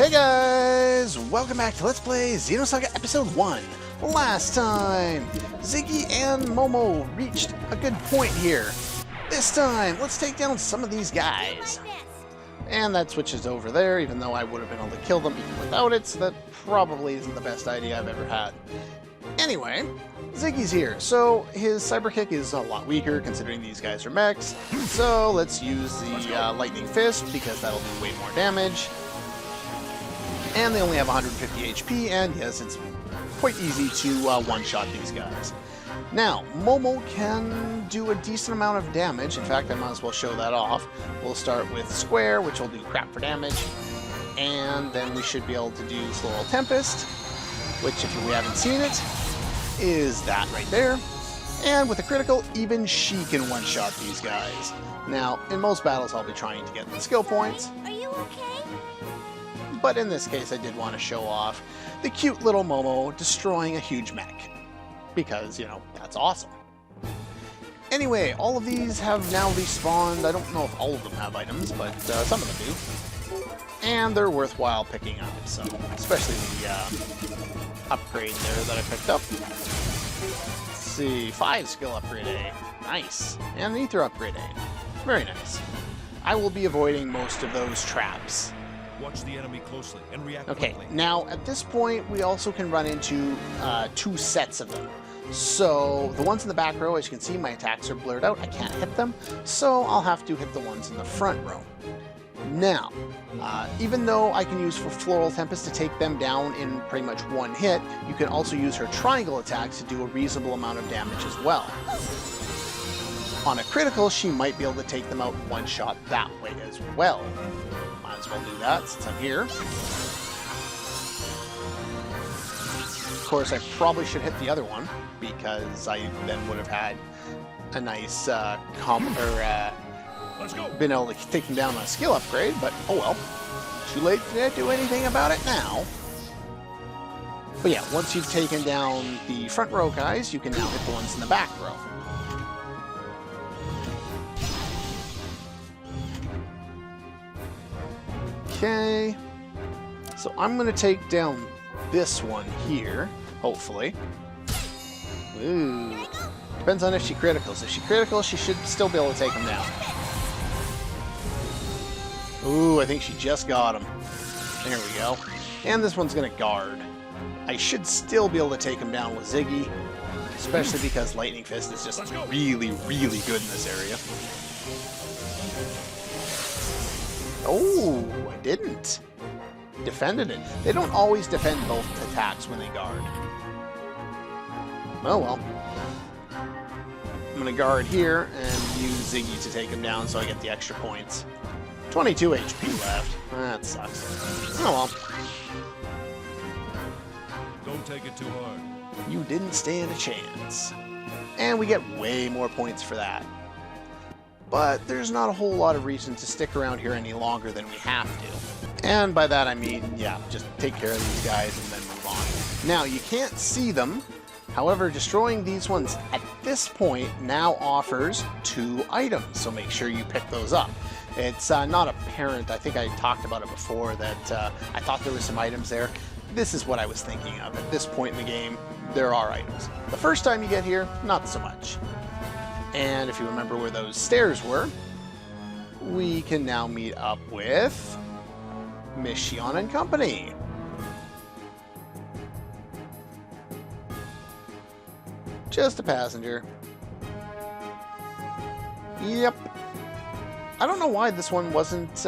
Hey guys! Welcome back to Let's Play Xenosaga Episode 1. Last time, Ziggy and Momo reached a good point here. This time, let's take down some of these guys. And that switches over there, even though I would have been able to kill them even without it, so that probably isn't the best idea I've ever had. Anyway, Ziggy's here, so his cyber kick is a lot weaker considering these guys are mechs. So let's use the lightning fist because that'll do way more damage. And they only have 150 HP, and yes, it's quite easy to one-shot these guys. Now, Momo can do a decent amount of damage. In fact, I might as well show that off. We'll start with Square, which will do crap for damage. And then we should be able to do Floral Tempest, which, if we haven't seen it, is that right there. And with a critical, even she can one-shot these guys. Now, in most battles, I'll be trying to get the skill points. Are you okay? But in this case, I did want to show off the cute little Momo destroying a huge mech. Because, you know, that's awesome. Anyway, all of these have now respawned. I don't know if all of them have items, but some of them do. And they're worthwhile picking up, so especially the upgrade there that I picked up. Let's see, 5 skill upgrade A. Nice. And the ether upgrade A. Very nice. I will be avoiding most of those traps. Watch the enemy closely and react Okay, quickly. now at this point we also can run into 2 sets of them. So the ones in the back row, as you can see, my attacks are blurred out. I can't hit them, so I'll have to hit the ones in the front row. Now, even though I can use for Floral Tempest to take them down in pretty much one hit, you can also use her triangle attacks to do a reasonable amount of damage as well. On a critical, she might be able to take them out one shot that way as well. Might as well do that since I'm here. Of course, I probably should hit the other one because I then would have had a nice been able to take them down on a skill upgrade, but oh well. Too late to do anything about it now. But yeah, once you've taken down the front row guys, you can now hit the ones in the back row. Okay, so I'm going to take down this one here, hopefully. Ooh, depends on if she criticals. If she criticals, she should still be able to take him down. Ooh, I think she just got him. There we go. And this one's going to guard. I should still be able to take him down with Ziggy, especially because Lightning Fist is just really, really good in this area. Oh, I didn't. Defended it. They don't always defend both attacks when they guard. Oh well. I'm going to guard here and use Ziggy to take him down so I get the extra points. 22 HP left. That sucks. Oh well. Don't take it too hard. You didn't stand a chance. And we get way more points for that. But there's not a whole lot of reason to stick around here any longer than we have to. And by that I mean, yeah, just take care of these guys and then move on. Now, you can't see them. However, destroying these ones at this point now offers 2 items, so make sure you pick those up. It's not apparent. I think I talked about it before that I thought there were some items there. This is what I was thinking of. At this point in the game, there are items. The first time you get here, not so much. And if you remember where those stairs were, we can now meet up with Miss Shion and company. Just a passenger. Yep. I don't know why this one wasn't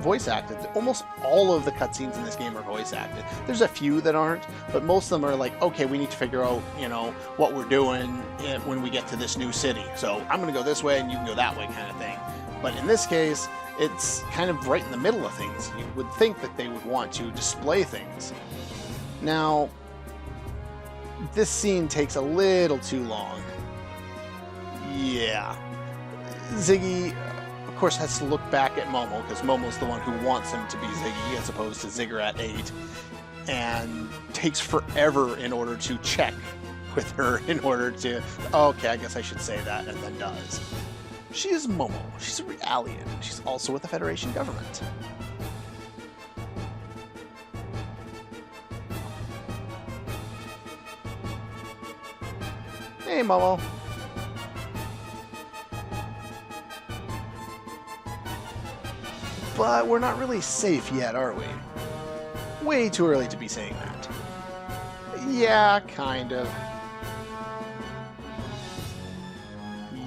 voice acted. Almost all of the cutscenes in this game are voice acted. There's a few that aren't, but most of them are like, okay, we need to figure out, you know, what we're doing when we get to this new city. So I'm going to go this way and you can go that way kind of thing. But in this case, it's kind of right in the middle of things. You would think that they would want to display things. Now, this scene takes a little too long. Yeah. Ziggy, of course, has to look back at Momo, because Momo's the one who wants him to be Ziggy, as opposed to Ziggurat 8, and takes forever in order to check with her, in order to, okay, I guess I should say that, and then does. She is Momo. She's a Realian. She's also with the Federation government. Hey, Momo. But we're not really safe yet, are we? Way too early to be saying that. Yeah, kind of.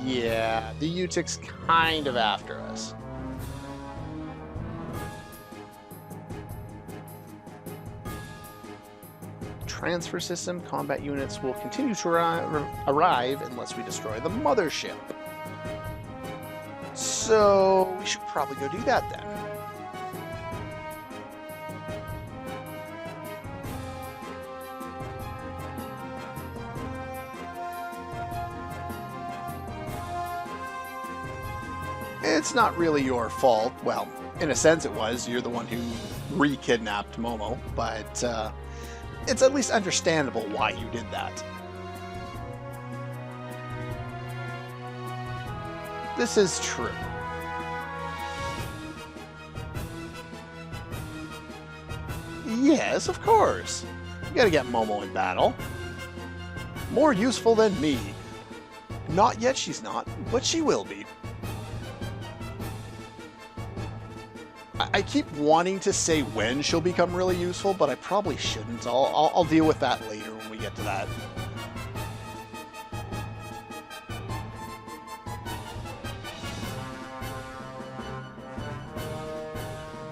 Yeah, the Utic's kind of after us. Transfer system combat units will continue to arrive unless we destroy the mothership. So we should probably go do that then. It's not really your fault. Well, in a sense it was. You're the one who re-kidnapped Momo, but it's at least understandable why you did that. This is true. Yes, of course. You gotta get Momo in battle. More useful than me. Not yet she's not, but she will be. I keep wanting to say when she'll become really useful, but I probably shouldn't. I'll deal with that later when we get to that.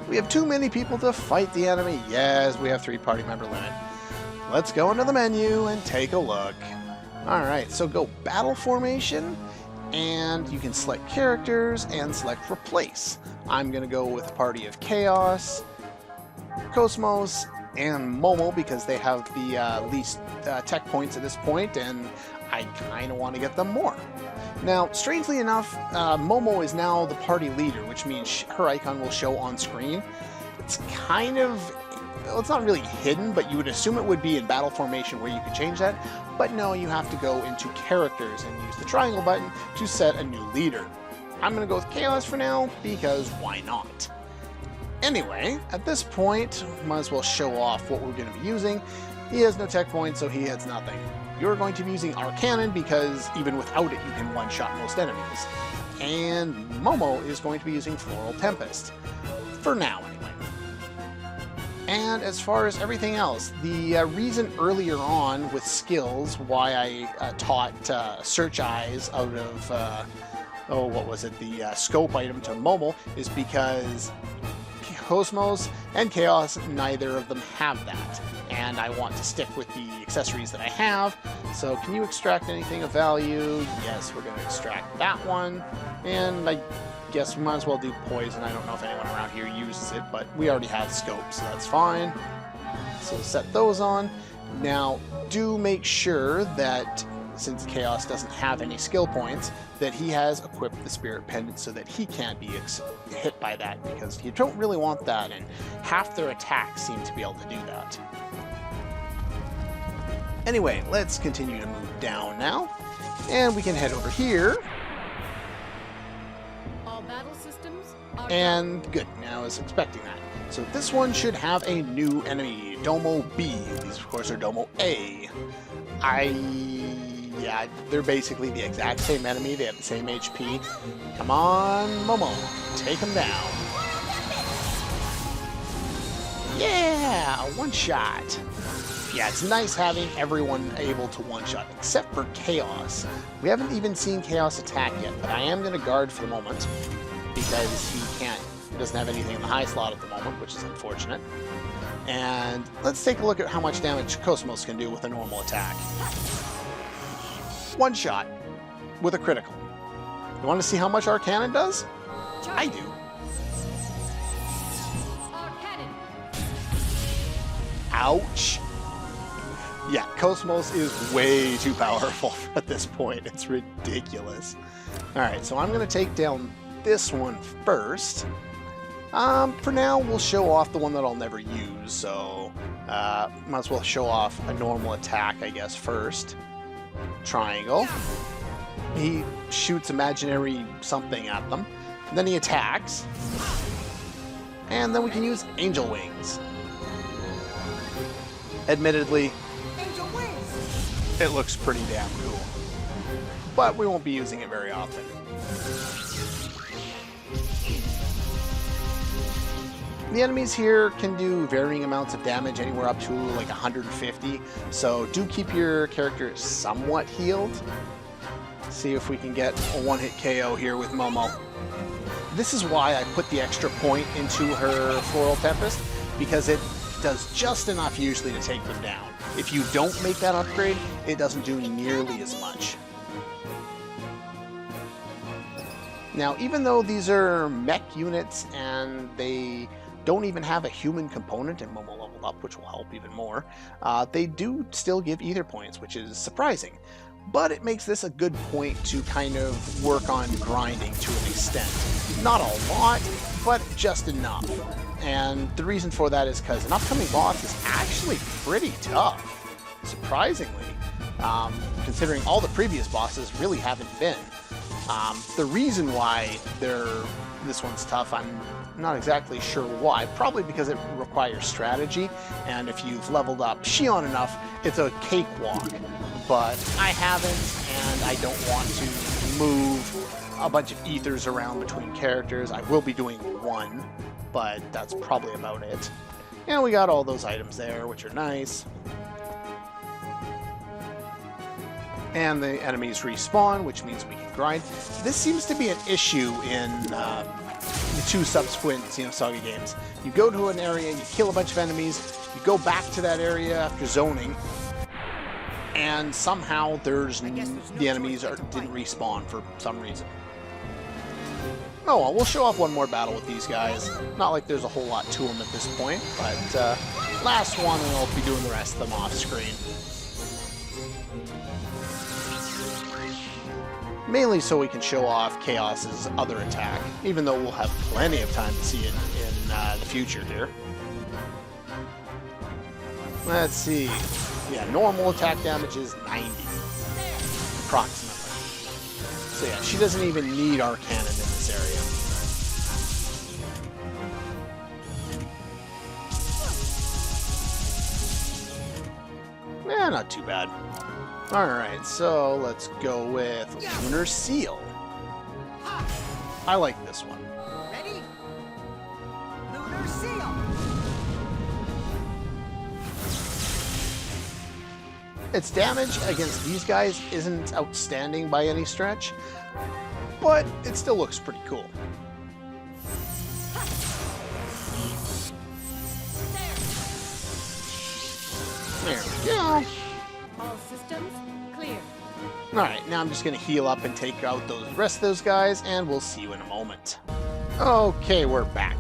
We have too many people to fight the enemy. Yes, we have 3 party member limit. Let's go into the menu and take a look. Alright, so go battle formation, and you can select characters and select replace. I'm going to go with a party of Chaos, KOS-MOS, and Momo because they have the least tech points at this point, and I kind of want to get them more. Now, strangely enough, Momo is now the party leader, which means her icon will show on screen. It's kind of, well, it's not really hidden, but you would assume it would be in battle formation where you could change that. But no, you have to go into characters and use the triangle button to set a new leader. I'm going to go with Chaos for now, because why not? Anyway, at this point, might as well show off what we're going to be using. He has no tech points, so he has nothing. You're going to be using Arcannon, because even without it, you can one-shot most enemies. And Momo is going to be using Floral Tempest. For now, anyway. And as far as everything else, the reason earlier on with skills why I taught Search Eyes out of... what was it? The scope item to Momo is because KOS-MOS and Chaos, neither of them have that. And I want to stick with the accessories that I have. So can you extract anything of value? Yes, we're going to extract that one. And I guess we might as well do poison. I don't know if anyone around here uses it, but we already have scope, so that's fine. So set those on. Now, do make sure that since Chaos doesn't have any skill points, that he has equipped the Spirit Pendant so that he can't be hit by that, because you don't really want that, and half their attacks seem to be able to do that. Anyway, let's continue to move down now, and we can head over here. All battle systems are And good, I was expecting that. So this one should have a new enemy, Domo B. These, of course, are Domo A. Yeah, they're basically the exact same enemy. They have the same HP. Come on, Momo. Take them down. Yeah, one shot. Yeah, it's nice having everyone able to one-shot, except for Chaos. We haven't even seen Chaos attack yet, but I am going to guard for the moment, because he doesn't have anything in the high slot at the moment, which is unfortunate. And let's take a look at how much damage KOS-MOS can do with a normal attack. One shot with a critical. You want to see how much Arcannon does? I do. Arcannon. Ouch. Yeah, KOS-MOS is way too powerful at this point. It's ridiculous. Alright, so I'm going to take down this one first. For now, we'll show off the one that I'll never use, so might as well show off a normal attack, I guess, first. Triangle. He shoots imaginary something at them. And then he attacks. And then we can use Angel Wings. Admittedly, Angel wings. it looks pretty damn cool. but we won't be using it very often. The enemies here can do varying amounts of damage, anywhere up to like 150, so do keep your character somewhat healed. See if we can get a one-hit KO here with Momo. This is why I put the extra point into her Floral Tempest, because it does just enough usually to take them down. If you don't make that upgrade, it doesn't do nearly as much. Now, even though these are mech units and they don't even have a human component, and Momo leveled up, which will help even more, they do still give ether points, which is surprising. But it makes this a good point to kind of work on grinding to an extent. Not a lot, but just enough. And the reason for that is because an upcoming boss is actually pretty tough, surprisingly, considering all the previous bosses really haven't been. The reason why this one's tough, I'm not exactly sure why. Probably because it requires strategy, and if you've leveled up Xion enough, it's a cakewalk. But I haven't, and I don't want to move a bunch of ethers around between characters. I will be doing one, but that's probably about it. And we got all those items there, which are nice. And the enemies respawn, which means we can grind. This seems to be an issue in the two subsequent Xenosaga games. You go to an area, you kill a bunch of enemies, you go back to that area after zoning, and somehow the enemies didn't respawn for some reason. Oh well, we'll show off one more battle with these guys. Not like there's a whole lot to them at this point, but last one, and I'll be doing the rest of them off screen. Mainly so we can show off Chaos's other attack, even though we'll have plenty of time to see it in the future here. Let's see. Yeah, normal attack damage is 90, approximately. So yeah, she doesn't even need our cannon in this area. Eh, not too bad. Alright, so let's go with Lunar Seal. I like this one. Ready? Lunar Seal! Its damage against these guys isn't outstanding by any stretch, but it still looks pretty cool. There we go. All systems clear. Alright, now I'm just going to heal up and take out the rest of those guys, and we'll see you in a moment. Okay, we're back.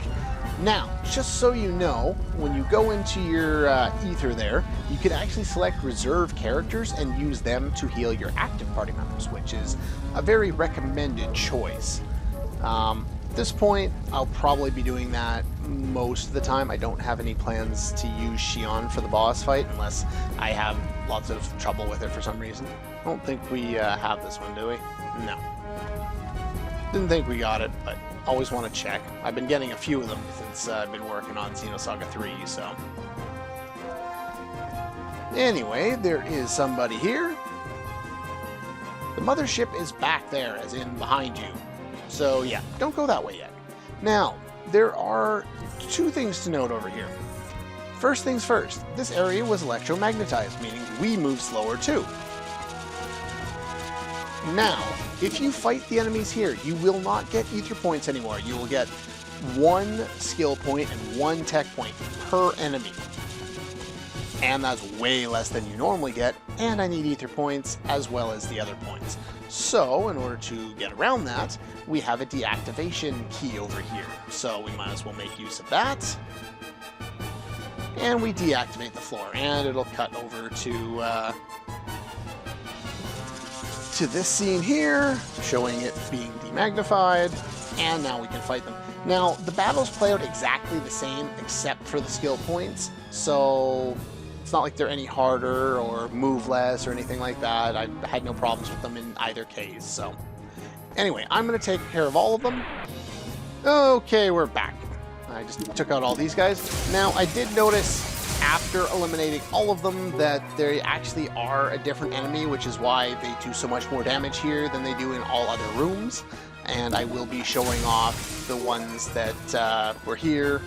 Now, just so you know, when you go into your ether there, you can actually select reserve characters and use them to heal your active party members, which is a very recommended choice. At this point, I'll probably be doing that most of the time. I don't have any plans to use Xion for the boss fight unless I have lots of trouble with it for some reason. I don't think we have this one, do we? No. Didn't think we got it, but always want to check. I've been getting a few of them since I've been working on Xenosaga 3, so... Anyway, there is somebody here. The mothership is back there, as in behind you. So yeah, don't go that way yet. Now, there are two things to note over here. First things first, this area was electromagnetized, meaning we move slower too. Now, if you fight the enemies here, you will not get ether points anymore. You will get one skill point and one tech point per enemy. And that's way less than you normally get, and I need ether points as well as the other points. So, in order to get around that, we have a deactivation key over here. So we might as well make use of that. And we deactivate the floor, and it'll cut over to this scene here, showing it being demagnified, and now we can fight them. Now, the battles play out exactly the same, except for the skill points, so it's not like they're any harder or move less or anything like that. I had no problems with them in either case, so... Anyway, I'm going to take care of all of them. Okay, we're back. I just took out all these guys. Now, I did notice after eliminating all of them that they actually are a different enemy, which is why they do so much more damage here than they do in all other rooms. And I will be showing off the ones that were here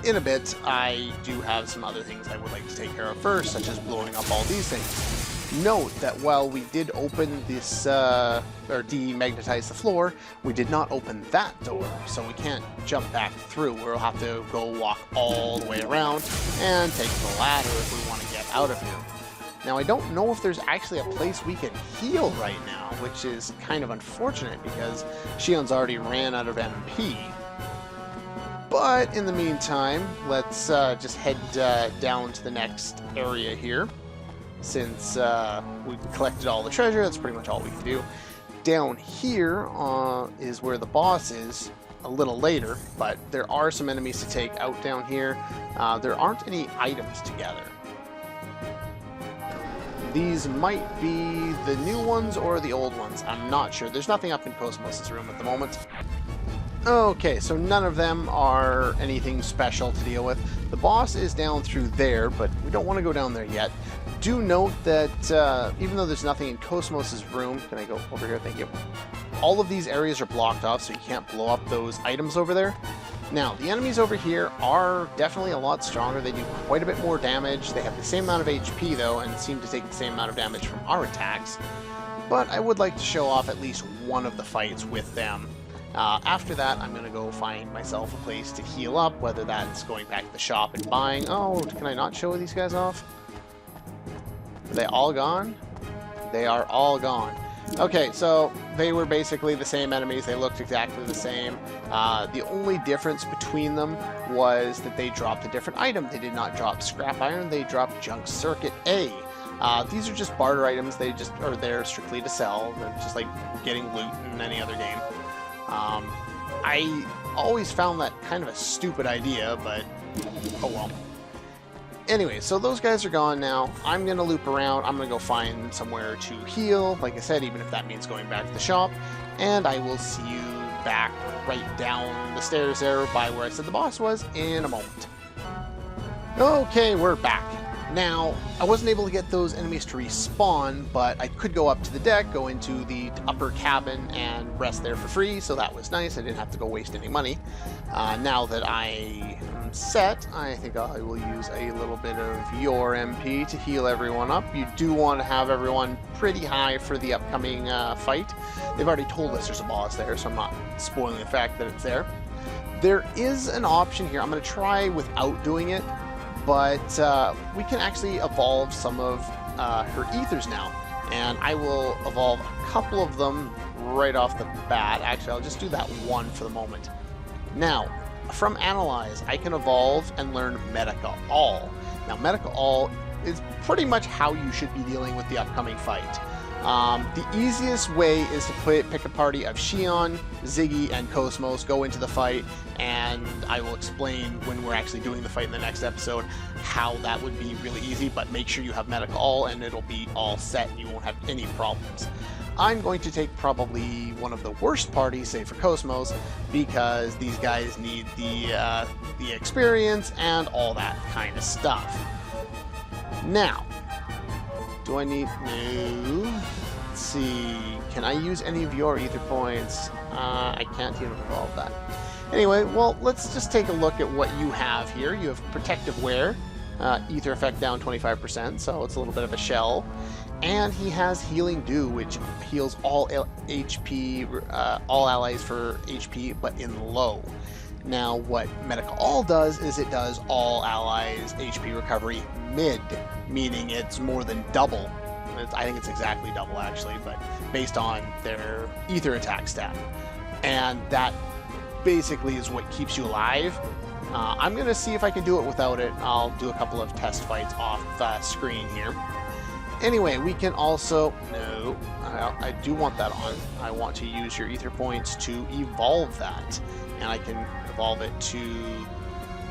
in a bit. I do have some other things I would like to take care of first, such as blowing up all these things. Note that while we did open this, or demagnetize the floor, we did not open that door, so we can't jump back through. We'll have to go walk all the way around and take the ladder if we want to get out of here. Now, I don't know if there's actually a place we can heal right now, which is kind of unfortunate because Shion's already ran out of MP. But in the meantime, let's just head down to the next area here. Since we've collected all the treasure, that's pretty much all we can do. Down here is where the boss is a little later, but there are some enemies to take out down here. There aren't any items together. These might be the new ones or the old ones. I'm not sure. There's nothing up in KOS-MOS' room at the moment. Okay, so none of them are anything special to deal with. The boss is down through there, but we don't want to go down there yet. Do note that even though there's nothing in KOS-MOS' room, can I go over here? Thank you. All of these areas are blocked off, so you can't blow up those items over there. Now, the enemies over here are definitely a lot stronger. They do quite a bit more damage. They have the same amount of HP, though, and seem to take the same amount of damage from our attacks. But I would like to show off at least one of the fights with them. After that, I'm going to go find myself a place to heal up, whether that's going back to the shop and buying... Oh, can I not show these guys off? Are they all gone? They are all gone. Okay, so they were basically the same enemies. They looked exactly the same. The only difference between them was that they dropped a different item. They did not drop scrap iron, they dropped junk circuit A. These are just barter items. They just are there strictly to sell. They're just like getting loot in any other game. I always found that kind of a stupid idea, but oh well. Anyway, so those guys are gone now. I'm going to loop around. I'm going to go find somewhere to heal, like I said, even if that means going back to the shop. And I will see you back right down the stairs there by where I said the boss was in a moment. Okay, we're back. Now, I wasn't able to get those enemies to respawn, but I could go up to the deck, go into the upper cabin, and rest there for free, so that was nice. I didn't have to go waste any money. Now that I am set, I think I will use a little bit of your MP to heal everyone up. You do want to have everyone pretty high for the upcoming fight. They've already told us there's a boss there, so I'm not spoiling the fact that it's there. There is an option here. I'm going to try without doing it. But we can actually evolve some of her ethers now, and I will evolve a couple of them right off the bat. Actually, I'll just do that one for the moment. Now, from Analyze, I can evolve and learn Medica All. Now, Medica All is pretty much how you should be dealing with the upcoming fight. The easiest way is to pick a party of Shion, Ziggy, and KOS-MOS, go into the fight, and I will explain when we're actually doing the fight in the next episode how that would be really easy, but make sure you have Medica All and it'll be all set and you won't have any problems. I'm going to take probably one of the worst parties, say for KOS-MOS, because these guys need the experience and all that kind of stuff. Now, do I need... No. Let's see. Can I use any of your ether points? I can't even evolve that. Anyway, well, let's just take a look at what you have here. You have protective wear. Ether effect down 25%, so it's a little bit of a shell. And he has Healing Dew, which heals all HP, all allies for HP, but in low. Now, what Medica All does is it does all allies HP recovery mid, meaning it's more than double. I think it's exactly double, actually, but based on their ether attack stat. And that basically is what keeps you alive. I'm going to see if I can do it without it. I'll do a couple of test fights off screen here. Anyway, we can also... No, I do want that on. I want to use your ether points to evolve that. And I can evolve it to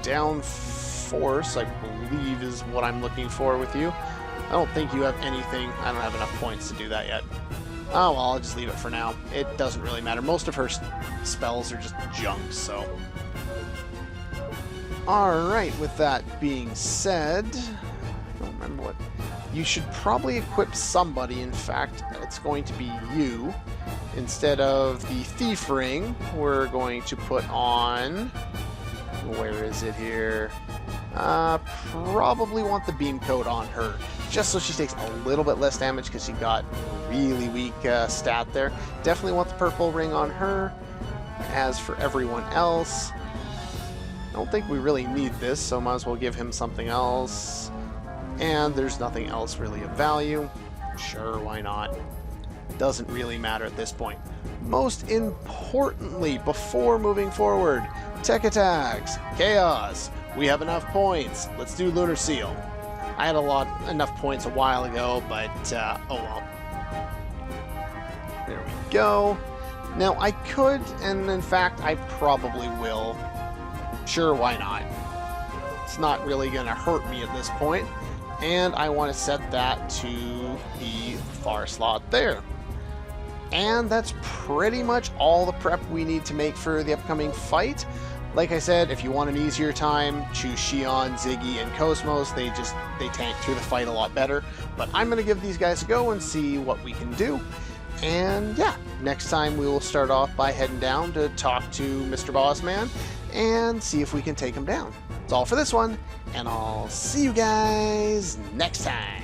down force, I believe is what I'm looking for with you. I don't think you have anything. I don't have enough points to do that yet. Oh, well, I'll just leave it for now. It doesn't really matter. Most of her spells are just junk, so... Alright, with that being said, I don't remember what. You should probably equip somebody. In fact, it's going to be you. Instead of the Thief Ring, we're going to put on... Where is it here? Probably want the Beam Coat on her, just so she takes a little bit less damage because she got really weak stat there. Definitely want the Purple Ring on her. As for everyone else, I don't think we really need this, so might as well give him something else. And there's nothing else really of value. Sure, why not? Doesn't really matter at this point. Most importantly, before moving forward, tech attacks, chaos. We have enough points. Let's do Lunar Seal. I had enough points a while ago, but oh well. There we go. Now I could, and in fact I probably will. Sure, why not? It's not really going to hurt me at this point. And I want to set that to the far slot there. And that's pretty much all the prep we need to make for the upcoming fight. Like I said, if you want an easier time, choose Xion, Ziggy, and KOS-MOS. They tank through the fight a lot better. But I'm going to give these guys a go and see what we can do. And yeah, next time we will start off by heading down to talk to Mr. Bossman and see if we can take him down. That's all for this one, and I'll see you guys next time.